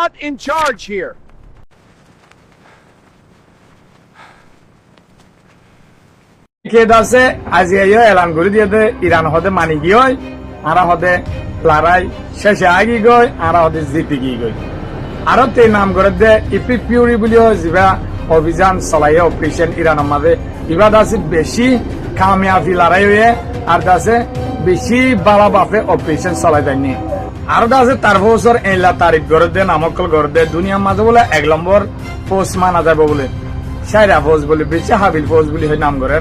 not in charge here. আছে আজি এলান করে দিয়ে ইরান হতে মানি গিয়ে আরা হতে লড়াই শেষে আগি গই আরা হতে জিতি গিয়ে গই আরো তে নাম করে দে ইপি পিউরি বলিও যা অভিযান চলাই অপারেশন ইরানের মাঝে ইবাদ আছে বেশি কামিয়াবি লড়াই হয়ে আর আছে বেশি বাবা বাপে অপারেশন চলাই দেয়নি আর আছে তার বছর এলা তারিখ করে দে নামকল করে দে দুনিয়ার মাঝে বলে 1 নম্বর ফোর্স মানা যাবে বলে সাইরা ফোর্স বলে বেশি হাবিল ফোর্স বলে হয় নাম করে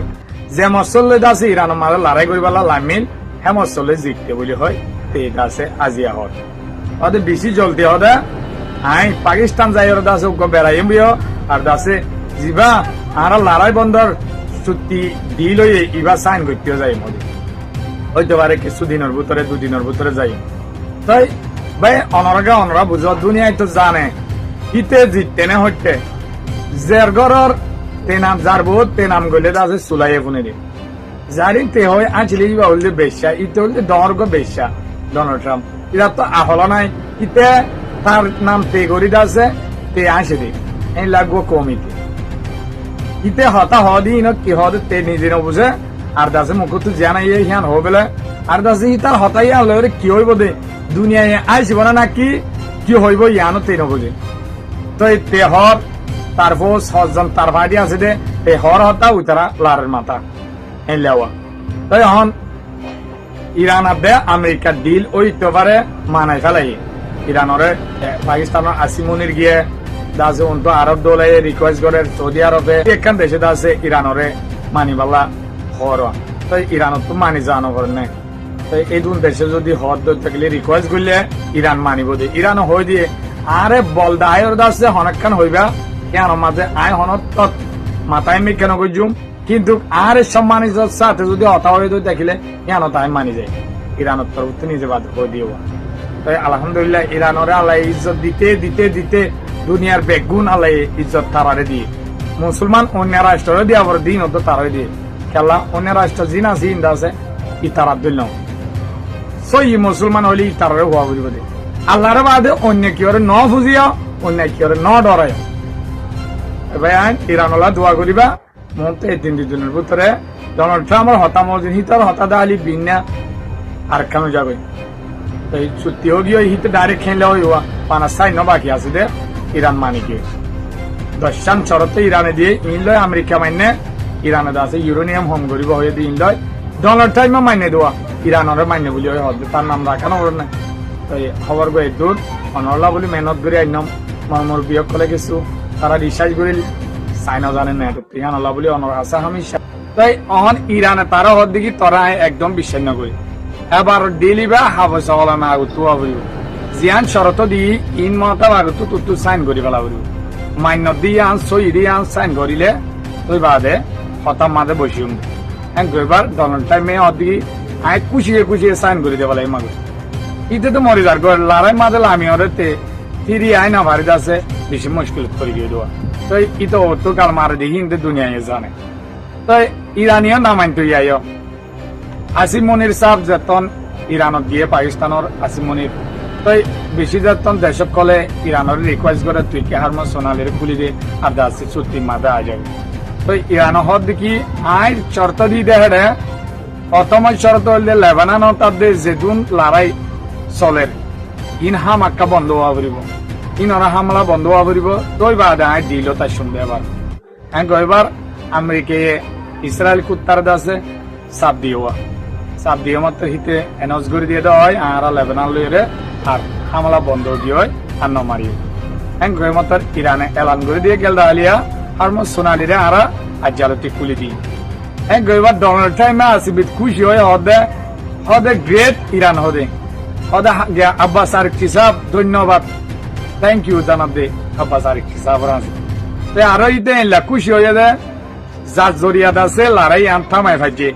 যে মসল্লে আছে ইরানের মাঝে লড়াই করিবালা লামিল হে মসল্লে জিততে বলে হয় এটা আছে আজিয়া হট ওদের বেশি জলদি হদা আই পাকিস্তান যাই ওর আছে বেড়াইম বিও আর আছে জিবা আর লড়াই বন্ধর চুক্তি ডিল হয়ে ইবা সাইন করতেও যাই মধ্যে হইতে পারে কিছুদিনের ভিতরে দুদিনের ভিতরে যাই তাই ভাই অনরা বুঝো দুনিয়ায় তো জানে হিতে জিততে না হইতে জের ঘরের তে নাম যার বহুত তে নাম গলে আছে সুলাই ফোনে দিয়ে যারি তে হয় আঁচলি বা হলে বেশ্যা ইতে হলে ডর্গ বেশ্যা ডোনাল্ড ট্রাম্প এটা তো আহলা নাই ইতে তার নাম তে করি আছে তে আসে দি এই লাগবো কমিটি ইতে হতা হদি ইন কি হদ তে নিজে বুঝে আর দাসে মুখ তো জানাই হিয়ান হবেলে আর দাসে তার হতাই আনলে কি হইব দে দুনিয়ায় আইসব না নাকি কি হইব ইয়ানো তে নবুঝে তো এই তে হর তারপর সজন তার ভাড়ি আছে দে এই হর হতা উতারা লারের মাথা এই লেওয়া তাই এখন ইরান আবে আমেরিকার ডিল ওই তো পারে মানাই ফেলাই ইরানরে পাকিস্তানের আসিমনির গিয়ে দাসে অন্ত আরব দোলায় রিকোয়েস্ট করে সৌদি আরবে একখান দেশে দাসে ইরানরে মানিবালা হর তো ইরানত তো মানি জানো করে তো এই দুন দেশে যদি হর থাকলে রিকোয়েস্ট করলে ইরান মানিব দিয়ে ইরান হয়ে দিয়ে আরে বলদা আয়র দাসে হনক্ষণ হইবা কেন মাঝে আয় হনত মাথায় আমি কেন করছুম কিন্তু আর সম্মানিত সাথে যদি হতা হয়ে দেখিলে কেন তাই মানি যায় ইরানত তরফ নিজে বাদ হয়ে দিয়ে তাই আলহামদুলিল্লাহ ইরানরে আল্লাহ ইজ্জত দিতে দিতে দিতে দুনিয়ার বেগুন আল্লাহ ইজ্জত তারারে দিয়ে মুসলমান অন্য রাষ্ট্রে দিয়ে আবার দিন হতো তারাই দিয়ে খেলা অন্য রাষ্ট্র জিন আছে ইন্দা আছে ই তারার দিল সই মুসলমান হলে ই তারারে হওয়া বুঝব দে আল্লাহর বাদে অন্য কি ওরে ন বুঝিয়া অন্য কি ওরে ন ডরায় ভাই আইন ইরানলা দোয়া করিবা মতে এই 3 দিনের ভিতরে ডোনাল্ড ট্রাম্পের হতা মজিন হিতার হতা দালি বিন্যা আর কেন যাবে এই সত্যি হোগিও হিতে ডাইরেক্ট খেলে হইবা পানা সাই ন বাকি আছে দে ইরান মানিকে 10 চান চরতে ইরানে দিয়ে ইনলয় আমেরিকা মাইনে ইরানে আছে ইউরেনিয়াম হোম করিব হয়ে দিয়ে ইনলয় ডোনাল্ড ট্রাম্প মাইনে দেওয়া ইরানরে মাইনে বলি হয় হদ তার নাম রাখানো ওর না তাই খবর গো দূর অনলা বলি মেহনত করে আইনাম মর বিয়োগ করে কিছু তারা রিসার্চ করে সাইনা জানেন না ইহান আল্লাহ বলি অনর আসা হামেশা তাই অহন ইরানে তারা হদ দেখি তোরা একদম বিশ্বাস না করি এবার ডেলিবা হাবস হলা না আগত হইব জিয়ান শরত দি ইন মাতা আগত তুতু সাইন করি ফেলা হইব মান্য দি আন সই দি আন সাইন করিলে তুই বাদে হতা মাঝে বসিম হ্যাঁ এবার ডোনাল্ড টাইমে অদি আই কুচিয়ে সাইন করে দেওয়া লাগে মাগ ইতে তো মরি যার লড়াই মাঝে আমি ওরে ফিরি আই না ভারি আছে বেশি মুশকিল করে দিয়ে দেওয়া তো ইতো তো কাল মারে দেখি কিন্তু দুনিয়ায় জানে তো ইরানিও নামাইতো ইয়াইও আসিম মনির সাহেব যেতন ইরানত গিয়ে পাকিস্তানের আসিম মনির তো বেশি যেতন দেশক কলে ইরানের রিকোয়েস্ট করে তুই কে হারমো সোনালির খুলি দে আর দাসি চুক্তি মাঝে আ যাবে তো ইরান হদ দেখি আই শর্ত দি দেহে প্রথম শর্ত হলে লেবানন তার দেশ যেদিন লড়াই চলে ইন হামাক্কা বন্ধ হওয়া পড়ব ইনরা হামলা বন্ধ হওয়া পড়ব তৈ বাদে আই দিল তাই শুনবে এবার হ্যাঁ এবার আমেরিকায় ইসরায়েল কুত্তার দাসে চাপ দিয়ে মাত্র হিতে এনাউন্স করে দিয়ে দেওয়া হয় আর লেবানন লইরে আর হামলা বন্ধ দিয়ে হয় আর নমারিও হ্যাঁ মাত্র ইরানে এলান করে দিয়ে গেল দালিয়া আর সোনালিরে আর আজালতি খুলে দিই হ্যাঁ এবার ডোনাল্ড ট্রাম্পে আসিবিত খুশি হয়ে হদে গ্রেট ইরান হদে আব্বাস আরেকটি সাহেব ধন্যবাদ থ্যাংক ইউ জানাব দে আব্বাস আরেকটি সাহেব আরো ইতে খুশি হয়ে দে যার জরিয়াত আছে লড়াই আন থামাই ফাইছে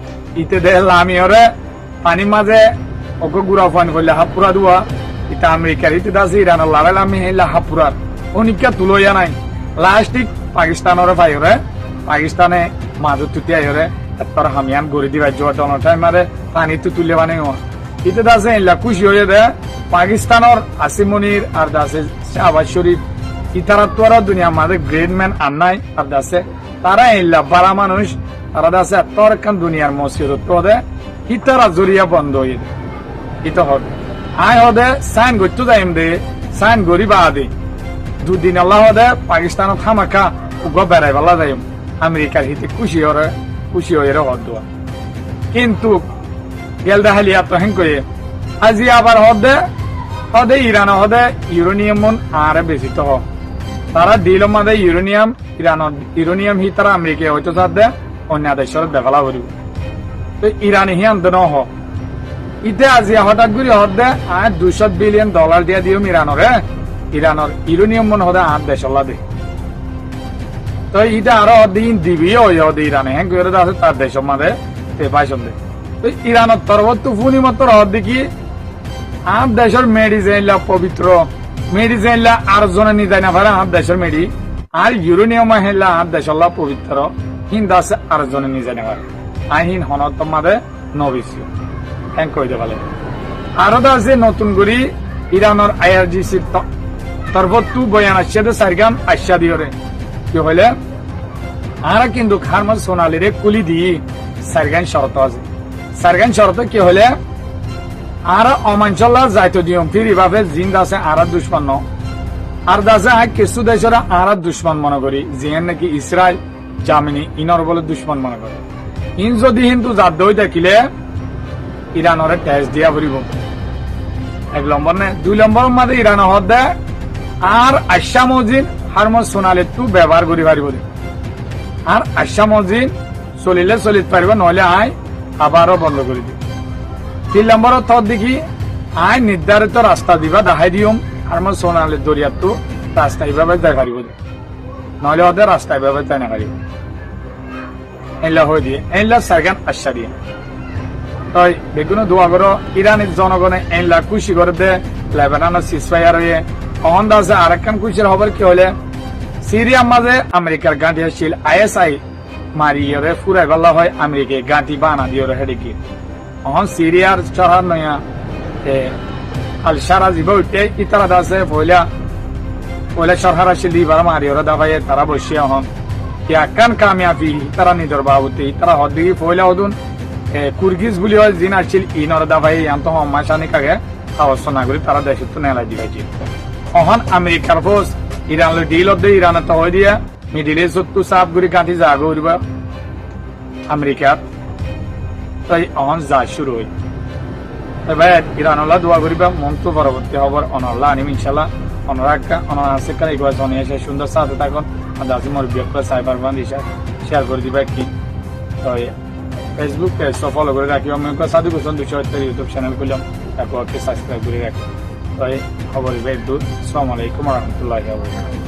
ইতে দে আমি ওরে পানি মাঝে ওকে গুড়া ফান করলে হাপুরা দুয়া ইটা আমেরিকার ইতে আছে ইরানের লড়াই আমি হেলা হাপুরার অনিকা তুলইয়া নাই লাস্টিক পাকিস্তানের ভাই ওরে পাকিস্তানে মাজত তুতি আই ওরে তোর হামিয়ান গড়ি দিবা জোয়া ডোনাল্ড ট্রাম্প মারে পানি তো তুলে বানে ইতে আছে খুশি হয়ে দে পাকিস্তানের আসিম মুনির আর দাসে শাহবাজ শরীফ ইতারা তোরা দুনিয়া মাঝে গ্রেট ম্যান আর নাই আর দাসে তারা ইল্লা বারা মানুষ তারা দাসে তোর কান দুনিয়ার মসজিদ তোদে ইতারা জরিয়া বন্ধ হয়ে ইতো হবে আয় হদে সাইন করতে যাইম দে সাইন গরিবা আদে দুদিন আল্লাহ হদে পাকিস্তান থামাকা উগ বেড়াই বেলা যাইম আমেরিকার হিতে খুশি হয়ে হদ কিন্তু গেল দেখালি এত হেন করে আজি আবার হদে ইরান হদে ইউরেনিয়াম আরে বেশি তো তারা দিল মাদে ইউরেনিয়াম হি তারা আমেরিকা হয়তো সাথে অন্য দেশের দেখালা করিব তো ইরানি হি আন্দোলন হ ইতে আজি হঠাৎ করে হদে $200 বিলিয়ন দিয়া দিও ইরানর ইউরেনিয়াম মন হদে 8 দেশ দে তো ইটা আরো দিন দিবিও হদে ইরানে হ্যাঁ করে আছে তার দেশের মাঝে পাইছন দে তো ইরানের তরফ তো ফুনি মাত্র হদে কি আর দেশের মেডিসিন পবিত্র মেডিসিন আর জনে নি যায় না পারে আর দেশের মেডি আর ইউরেনিয়াম হেলা আর দেশের পবিত্র হিন্দ আছে আর জনে নি যায় না পারে আইন হনত মাদে নবিসি হ্যাঁ কইতে পারে আরো আছে নতুন করি ইরানের আইআরজিসি তরফ তু বয়ান আসছে সারগান আশা দিওরে কি হইলে আর কিন্তু খারমাস সোনালি রে কুলি দি সারগান শর্ত আছে সারগান শর্ত কি হইলে আর অমাঞ্চল যাইতো দিয়ম ফিরি ভাবে জিন দাসে আর দুশ্মন আর দাসে কিছু দেশের আর দুশ্মন মনে করি যেন নাকি ইসরায়েল জার্মানি ইনর বলে দুশ্মন মনে করে ইন যদি কিন্তু জাত হয়ে থাকিলে ইরানরে টেস্ট দিয়া ফুরিব 1 নম্বর নে 2 নম্বর মাঝে ইরান হদে আর আশা মজিদ হারমো সোনালে তু ব্যবহার করি পারিব আর আশা মজিদ চলিত পারিব নহলে আবারও বন্ধ করে দিব 3 নম্বর থর দেখি নির্ধারিত রাস্তা দিবা দেখাই দিম আর মই সোনালী দরিয়াতো রাস্তা এইভাবে যাই পারিব নহলে ওদের রাস্তা এইভাবে যাই না পারিব এলা হয়ে দিয়ে এলা সারগান আশা দিয়ে তাই বেগুনো দোয়া করো ইরানের জনগণে এলা খুশি করে দে লেবাননের সিজফায়ার হয়ে অহন দাসে আরেকখান খুশির খবর কি হলে সিরিয়ার মাঝে আমেরিকার গাঁটি আসছিল ISI মারিয়ে ফুরাই গল্লা হয় আমেরিকায় গাঁটি বানা দিয়ে হেডে কি অহন সিরিয়ার শহর নয়া আল সারা জীব উঠে ইতারা দাসে পয়লা সরকার আসছিল দিবার মারি ওরা দাবাই তারা বসে অহন ইয়াকান কামিয়াবি তারা নিজের বাবুতে তারা হদিকে পয়লা হদুন কুরগিজ বলি হয় জিন আসছিল ইনর দাবাই আন্ত মাসানি কাগে আওয়াজ না করি তারা দেশে তো নেলা দিবাইছে অহন আমেরিকার force Iran deal of Iran তো হয়ে দিয়া মিডিল ইস্ট তো সাফ করে কাটি যাগো উড়বা আমেরিকার তাই অহন যা শুরু হয় এবার ইরানলা দোয়া করিবা মন তো পরবর্তী খবর অনল্লাহ আনিম ইনশাল্লাহ অনারাকা এই গছ অনিয়ে সুন্দর সাথে থাকুন আর দাসি মোর বিয়ক সাইবার বান্ধ শেয়ার করে দিবা কি তো ফেসবুক পেজ ফলো করে রাখি আমি সাধু গোসন 270 ইউটিউব চ্যানেল খুললাম তারপর সাবস্ক্রাইব করে রাখি তো খবর আসসালামু আলাইকুম ওয়া রাহমাতুল্লাহি ওয়া বারাকাতুহু।